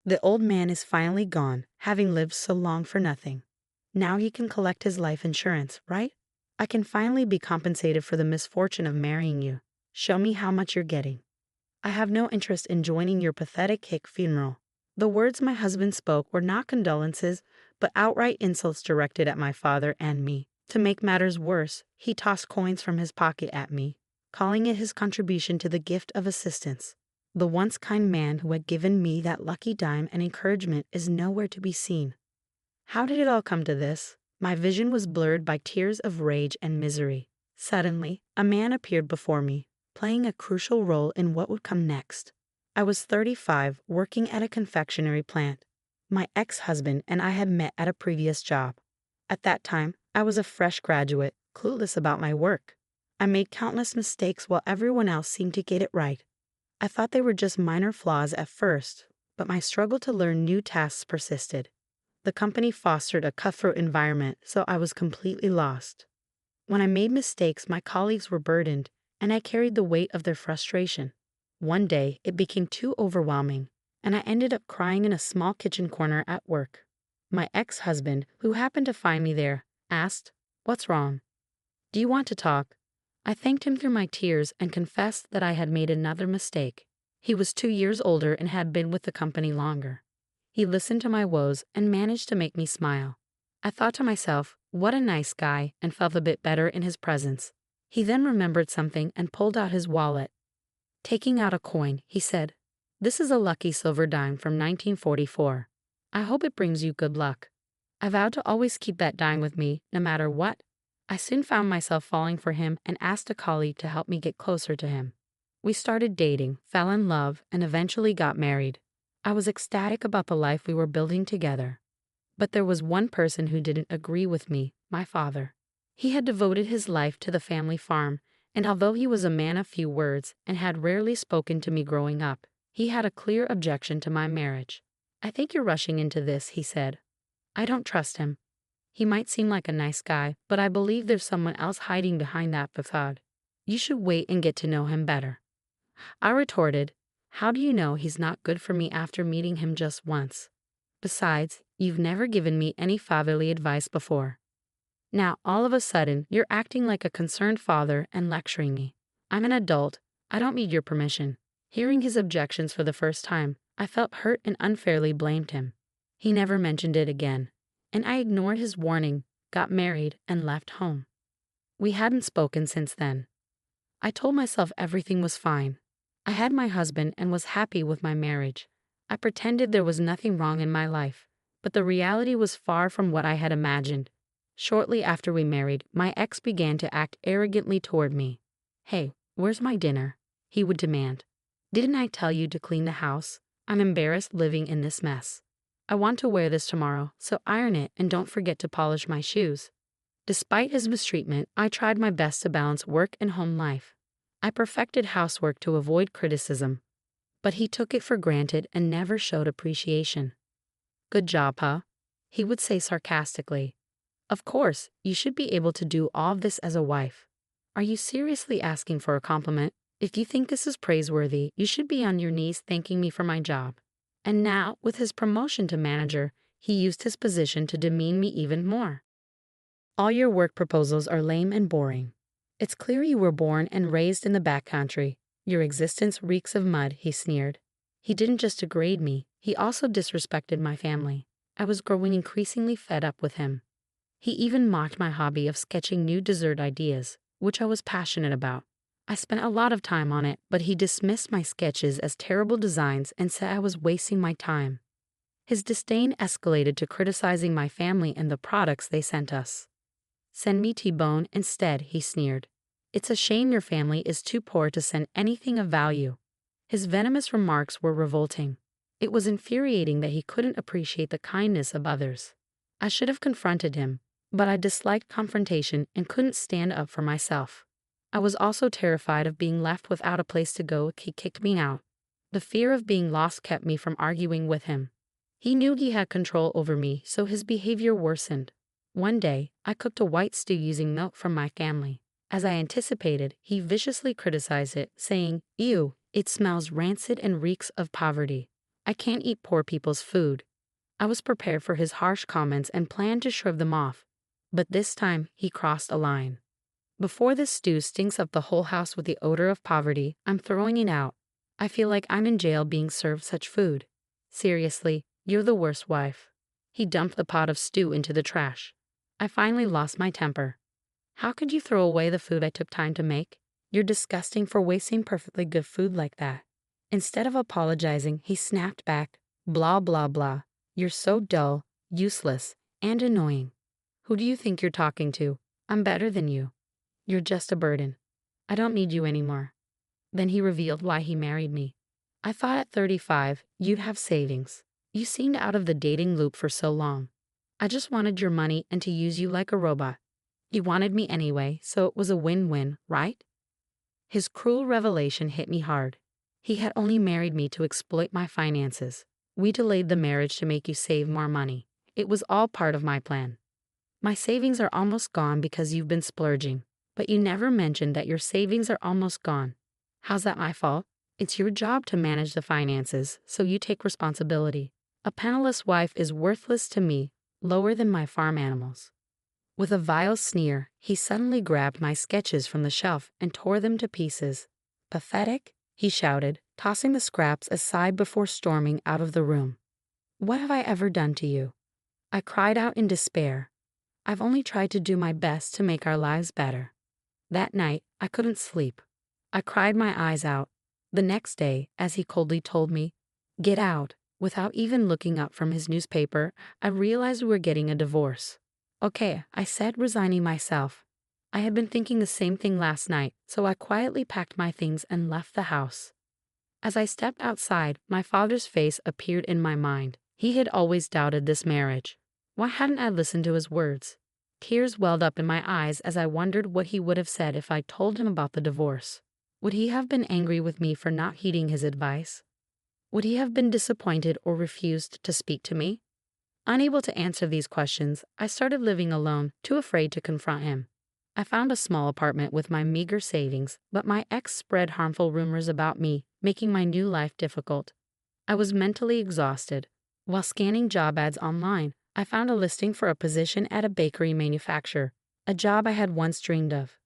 The old man is finally gone, having lived so long for nothing. Now he can collect his life insurance, right? I can finally be compensated for the misfortune of marrying you. Show me how much you're getting. I have no interest in joining your pathetic hick funeral. The words my husband spoke were not condolences, but outright insults directed at my father and me. To make matters worse, he tossed coins from his pocket at me, calling it his contribution to the gift of assistance. The once kind man who had given me that lucky dime and encouragement is nowhere to be seen. How did it all come to this? My vision was blurred by tears of rage and misery. Suddenly, a man appeared before me, playing a crucial role in what would come next. I was 35, working at a confectionery plant. My ex-husband and I had met at a previous job. At that time, I was a fresh graduate, clueless about my work. I made countless mistakes while everyone else seemed to get it right. I thought they were just minor flaws at first, but my struggle to learn new tasks persisted. The company fostered a cutthroat environment, so I was completely lost. When I made mistakes, my colleagues were burdened, and I carried the weight of their frustration. One day, it became too overwhelming, and I ended up crying in a small kitchen corner at work. My ex-husband, who happened to find me there, asked, "What's wrong? Do you want to talk?" I thanked him through my tears and confessed that I had made another mistake. He was 2 years older and had been with the company longer. He listened to my woes and managed to make me smile. I thought to myself, what a nice guy, and felt a bit better in his presence. He then remembered something and pulled out his wallet. Taking out a coin, he said, "This is a lucky silver dime from 1944. I hope it brings you good luck." I vowed to always keep that dime with me, no matter what. I soon found myself falling for him and asked a colleague to help me get closer to him. We started dating, fell in love, and eventually got married. I was ecstatic about the life we were building together. But there was one person who didn't agree with me, my father. He had devoted his life to the family farm, and although he was a man of few words and had rarely spoken to me growing up, he had a clear objection to my marriage. "I think you're rushing into this," he said. "I don't trust him. He might seem like a nice guy, but I believe there's someone else hiding behind that facade. You should wait and get to know him better." I retorted, "How do you know he's not good for me after meeting him just once? Besides, you've never given me any fatherly advice before. Now, all of a sudden, you're acting like a concerned father and lecturing me. I'm an adult. I don't need your permission." Hearing his objections for the first time, I felt hurt and unfairly blamed him. He never mentioned it again, and I ignored his warning, got married, and left home. We hadn't spoken since then. I told myself everything was fine. I had my husband and was happy with my marriage. I pretended there was nothing wrong in my life, but the reality was far from what I had imagined. Shortly after we married, my ex began to act arrogantly toward me. "Hey, where's my dinner?" he would demand. "Didn't I tell you to clean the house? I'm embarrassed living in this mess. I want to wear this tomorrow, so iron it and don't forget to polish my shoes." Despite his mistreatment, I tried my best to balance work and home life. I perfected housework to avoid criticism, but he took it for granted and never showed appreciation. "Good job, huh?" he would say sarcastically. "Of course, you should be able to do all of this as a wife. Are you seriously asking for a compliment? If you think this is praiseworthy, you should be on your knees thanking me for my job." And now, with his promotion to manager, he used his position to demean me even more. "All your work proposals are lame and boring. It's clear you were born and raised in the backcountry. Your existence reeks of mud," he sneered. He didn't just degrade me, he also disrespected my family. I was growing increasingly fed up with him. He even mocked my hobby of sketching new dessert ideas, which I was passionate about. I spent a lot of time on it, but he dismissed my sketches as terrible designs and said I was wasting my time. His disdain escalated to criticizing my family and the products they sent us. "Send me T-bone instead," he sneered. "It's a shame your family is too poor to send anything of value." His venomous remarks were revolting. It was infuriating that he couldn't appreciate the kindness of others. I should have confronted him, but I disliked confrontation and couldn't stand up for myself. I was also terrified of being left without a place to go if he kicked me out. The fear of being lost kept me from arguing with him. He knew he had control over me, so his behavior worsened. One day, I cooked a white stew using milk from my family. As I anticipated, he viciously criticized it, saying, "Ew, it smells rancid and reeks of poverty." I can't eat poor people's food. I was prepared for his harsh comments and planned to shrug them off. But this time, he crossed a line. Before this stew stinks up the whole house with the odor of poverty, I'm throwing it out. I feel like I'm in jail being served such food. Seriously, you're the worst wife. He dumped the pot of stew into the trash. I finally lost my temper. How could you throw away the food I took time to make? You're disgusting for wasting perfectly good food like that. Instead of apologizing, he snapped back, blah blah blah. You're so dull, useless, and annoying. Who do you think you're talking to? I'm better than you. You're just a burden. I don't need you anymore. Then he revealed why he married me. I thought at 35, you'd have savings. You seemed out of the dating loop for so long. I just wanted your money and to use you like a robot. You wanted me anyway, so it was a win-win, right? His cruel revelation hit me hard. He had only married me to exploit my finances. We delayed the marriage to make you save more money. It was all part of my plan. My savings are almost gone because you've been splurging, but you never mentioned that your savings are almost gone. How's that my fault? It's your job to manage the finances, so you take responsibility. A penniless wife is worthless to me, lower than my farm animals. With a vile sneer, he suddenly grabbed my sketches from the shelf and tore them to pieces. Pathetic, he shouted, tossing the scraps aside before storming out of the room. What have I ever done to you? I cried out in despair. I've only tried to do my best to make our lives better. That night, I couldn't sleep. I cried my eyes out. The next day, as he coldly told me, "Get out," without even looking up from his newspaper, I realized we were getting a divorce. Okay, I said, resigning myself. I had been thinking the same thing last night, so I quietly packed my things and left the house. As I stepped outside, my father's face appeared in my mind. He had always doubted this marriage. Why hadn't I listened to his words? Tears welled up in my eyes as I wondered what he would have said if I told him about the divorce. Would he have been angry with me for not heeding his advice? Would he have been disappointed or refused to speak to me? Unable to answer these questions, I started living alone, too afraid to confront him. I found a small apartment with my meager savings, but my ex spread harmful rumors about me, making my new life difficult. I was mentally exhausted. While scanning job ads online, I found a listing for a position at a bakery manufacturer, a job I had once dreamed of.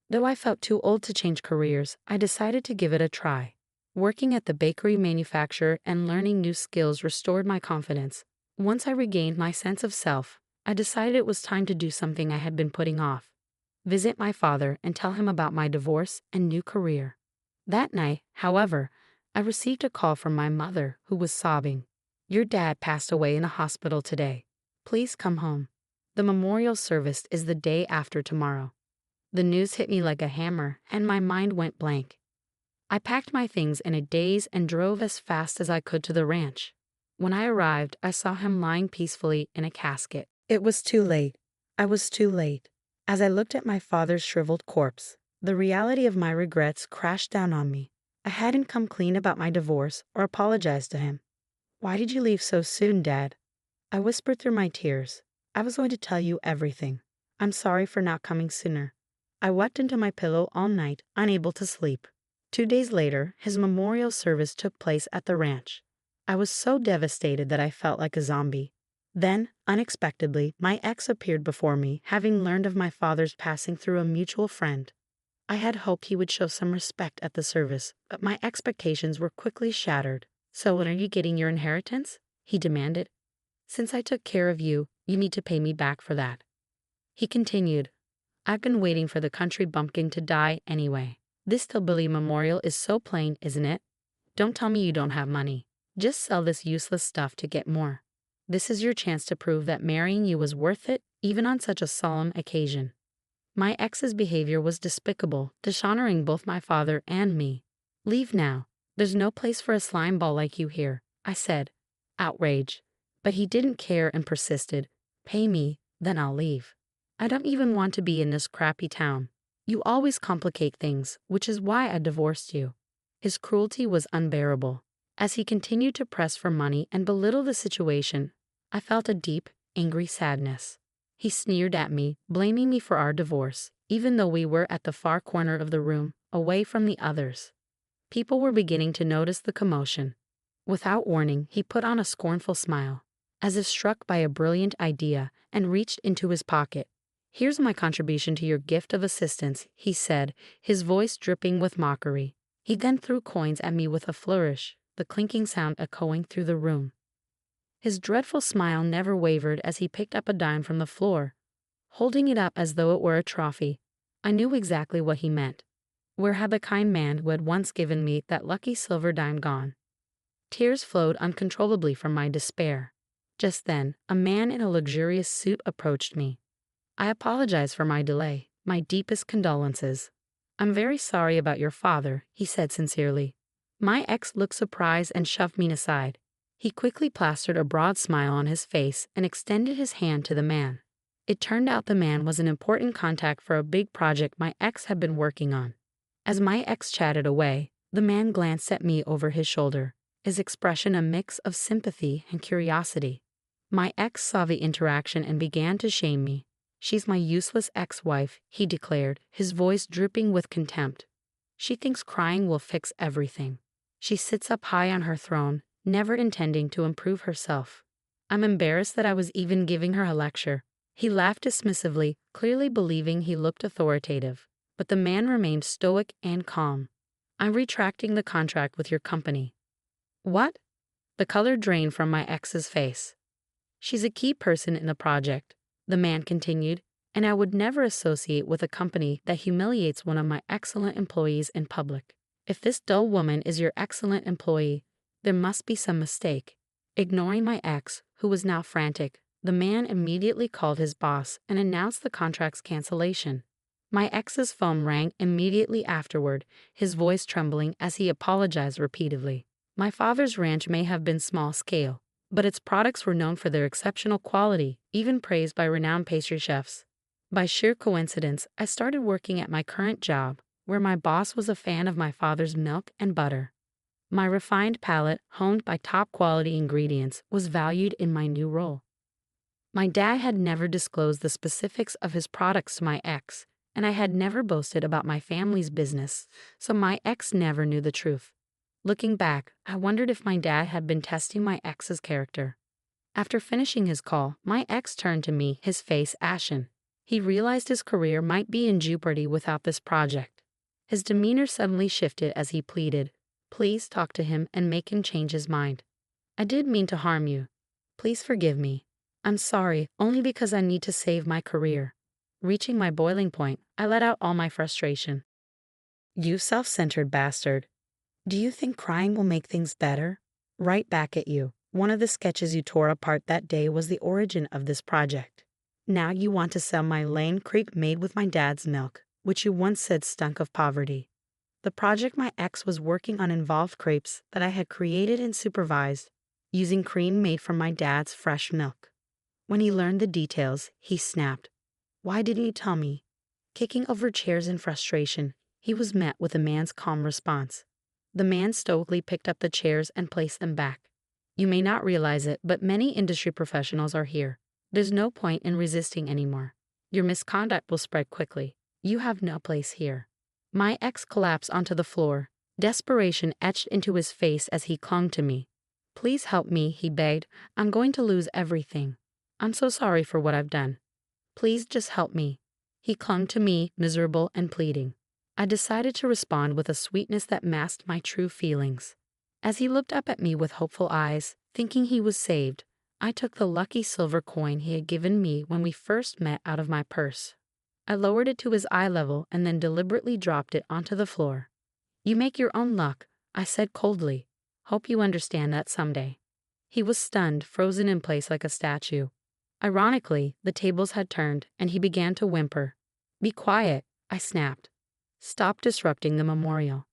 Though I felt too old to change careers, I decided to give it a try. Working at the bakery manufacturer and learning new skills restored my confidence. Once I regained my sense of self, I decided it was time to do something I had been putting off. Visit my father and tell him about my divorce and new career. That night, however, I received a call from my mother, who was sobbing. "Your dad passed away in a hospital today. Please come home. The memorial service is the day after tomorrow." The news hit me like a hammer, and my mind went blank. I packed my things in a daze and drove as fast as I could to the ranch. When I arrived, I saw him lying peacefully in a casket. It was too late. I was too late. As I looked at my father's shriveled corpse, the reality of my regrets crashed down on me. I hadn't come clean about my divorce or apologized to him. "Why did you leave so soon, Dad?" I whispered through my tears. "I was going to tell you everything. I'm sorry for not coming sooner." I wept into my pillow all night, unable to sleep. 2 days later, his memorial service took place at the ranch. I was so devastated that I felt like a zombie. Then, unexpectedly, my ex appeared before me, having learned of my father's passing through a mutual friend. I had hoped he would show some respect at the service, but my expectations were quickly shattered. "So when are you getting your inheritance?" he demanded. "Since I took care of you, you need to pay me back for that." He continued, "I've been waiting for the country bumpkin to die anyway. This hillbilly memorial is so plain, isn't it? Don't tell me you don't have money. Just sell this useless stuff to get more. This is your chance to prove that marrying you was worth it, even on such a solemn occasion." My ex's behavior was despicable, dishonoring both my father and me. "Leave now. There's no place for a slime ball like you here," I said, outraged. But he didn't care and persisted. "Pay me, then I'll leave. I don't even want to be in this crappy town. You always complicate things, which is why I divorced you." His cruelty was unbearable. As he continued to press for money and belittle the situation, I felt a deep, angry sadness. He sneered at me, blaming me for our divorce, even though we were at the far corner of the room, away from the others. People were beginning to notice the commotion. Without warning, he put on a scornful smile, as if struck by a brilliant idea, and reached into his pocket. "Here's my contribution to your gift of assistance," he said, his voice dripping with mockery. He then threw coins at me with a flourish, the clinking sound echoing through the room. His dreadful smile never wavered as he picked up a dime from the floor, holding it up as though it were a trophy. I knew exactly what he meant. Where had the kind man who had once given me that lucky silver dime gone? Tears flowed uncontrollably from my despair. Just then, a man in a luxurious suit approached me. "I apologize for my delay. My deepest condolences." "I'm very sorry about your father," he said sincerely. My ex looked surprised and shoved me aside. He quickly plastered a broad smile on his face and extended his hand to the man. It turned out the man was an important contact for a big project my ex had been working on. As my ex chatted away, the man glanced at me over his shoulder, his expression a mix of sympathy and curiosity. My ex saw the interaction and began to shame me. "She's my useless ex-wife," he declared, his voice dripping with contempt. "She thinks crying will fix everything. She sits up high on her throne, never intending to improve herself." I'm embarrassed that I was even giving her a lecture. He laughed dismissively, clearly believing he looked authoritative. But the man remained stoic and calm. "I'm retracting the contract with your company." "What?" The color drained from my ex's face. "She's a key person in the project," the man continued, "and I would never associate with a company that humiliates one of my excellent employees in public. If this dull woman is your excellent employee, there must be some mistake." Ignoring my ex, who was now frantic, the man immediately called his boss and announced the contract's cancellation. My ex's phone rang immediately afterward, his voice trembling as he apologized repeatedly. "My father's ranch may have been small scale, but its products were known for their exceptional quality, even praised by renowned pastry chefs. By sheer coincidence, I started working at my current job, where my boss was a fan of my father's milk and butter. My refined palate, honed by top-quality ingredients, was valued in my new role. My dad had never disclosed the specifics of his products to my ex, and I had never boasted about my family's business, so my ex never knew the truth. Looking back, I wondered if my dad had been testing my ex's character. After finishing his call, my ex turned to me, his face ashen. He realized his career might be in jeopardy without this project. His demeanor suddenly shifted as he pleaded, "Please talk to him and make him change his mind. I didn't mean to harm you. Please forgive me. I'm sorry, only because I need to save my career." Reaching my boiling point, I let out all my frustration. "You self-centered bastard. Do you think crying will make things better?" Right back at you. "One of the sketches you tore apart that day was the origin of this project. Now you want to sell my Lane Creek made with my dad's milk, which you once said stunk of poverty." The project my ex was working on involved crepes that I had created and supervised, using cream made from my dad's fresh milk. When he learned the details, he snapped. "Why didn't you tell me?" Kicking over chairs in frustration, he was met with a man's calm response. The man stoically picked up the chairs and placed them back. "You may not realize it, but many industry professionals are here. There's no point in resisting anymore. Your misconduct will spread quickly. You have no place here." My ex collapsed onto the floor, desperation etched into his face as he clung to me. "Please help me," he begged. "I'm going to lose everything. I'm so sorry for what I've done. Please just help me." He clung to me, miserable and pleading. I decided to respond with a sweetness that masked my true feelings. As he looked up at me with hopeful eyes, thinking he was saved, I took the lucky silver coin he had given me when we first met out of my purse. I lowered it to his eye level and then deliberately dropped it onto the floor. "You make your own luck," I said coldly. "Hope you understand that someday." He was stunned, frozen in place like a statue. Ironically, the tables had turned, and he began to whimper. "Be quiet," I snapped. "Stop disrupting the memorial.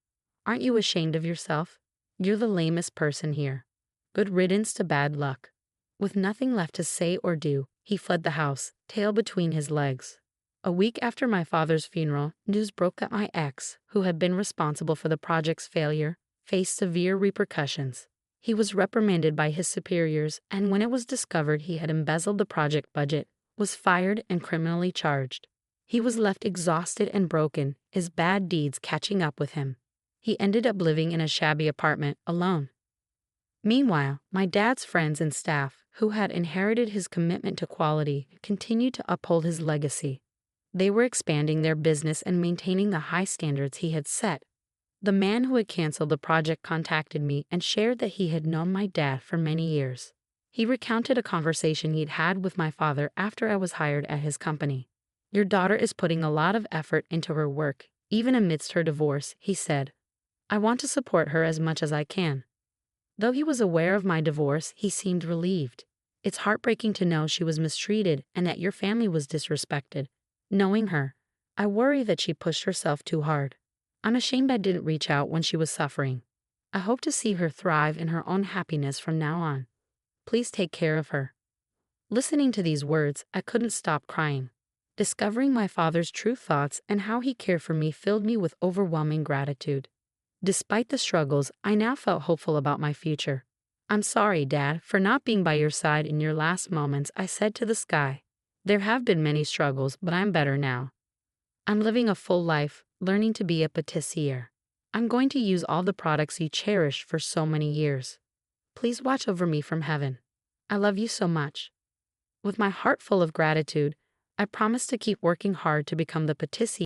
Aren't you ashamed of yourself? You're the lamest person here. Good riddance to bad luck." With nothing left to say or do, he fled the house, tail between his legs. A week after my father's funeral, news broke that my ex, who had been responsible for the project's failure, faced severe repercussions. He was reprimanded by his superiors, and when it was discovered he had embezzled the project budget, was fired and criminally charged. He was left exhausted and broken, his bad deeds catching up with him. He ended up living in a shabby apartment, alone. Meanwhile, my dad's friends and staff, who had inherited his commitment to quality, continued to uphold his legacy. They were expanding their business and maintaining the high standards he had set. The man who had canceled the project contacted me and shared that he had known my dad for many years. He recounted a conversation he'd had with my father after I was hired at his company. "Your daughter is putting a lot of effort into her work, even amidst her divorce," he said. "I want to support her as much as I can." Though he was aware of my divorce, he seemed relieved. "It's heartbreaking to know she was mistreated and that your family was disrespected. Knowing her, I worry that she pushed herself too hard. I'm ashamed I didn't reach out when she was suffering. I hope to see her thrive in her own happiness from now on. Please take care of her." Listening to these words, I couldn't stop crying. Discovering my father's true thoughts and how he cared for me filled me with overwhelming gratitude. Despite the struggles, I now felt hopeful about my future. "I'm sorry, Dad, for not being by your side in your last moments," I said to the sky. "There have been many struggles, but I'm better now. I'm living a full life, learning to be a patissier. I'm going to use all the products you cherished for so many years. Please watch over me from heaven. I love you so much." With my heart full of gratitude, I promised to keep working hard to become the patissier